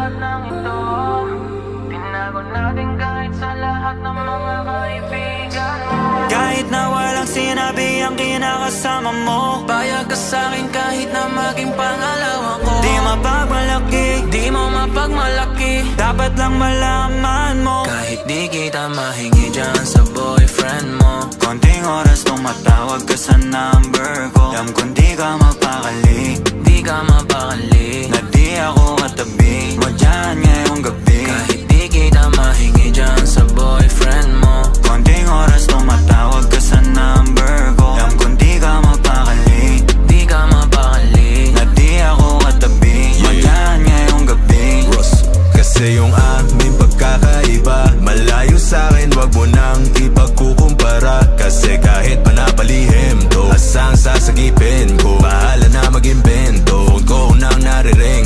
lahat ng ito. Tinago natin kahit sa lahat ng mga kaibigan mo. Kahit na walang sinabi ang kinakasama mo, Payag ka sa'kin kahit na maging pangalawa ko. di mapagmalaki, Di mo mapagmalaki, dapat lang malaman mo. kahit di kita mahingi dyan sa boyfriend mo. Konting oras tumatawag ka sa number ko. Alam kong di ka mapakali, Di ka mapakali, na di ako katabi mo dyan ngayong gabi. kahit di kita mahingi dyan sa boyfriend mo. Konting oras tumatawag ka sa number ko. Alam kong di ka mapakali, Di ka mapakali, na di ako katabi mo dyan ngayong gabi. Kasi yung aming pagkakaiba malayo sa'kin, wag mo nang ipagkukumpara. Kasi kahit panapalihim to, asang sasagipin ko, bahala na mag-imbento. Phone ko nang naririnig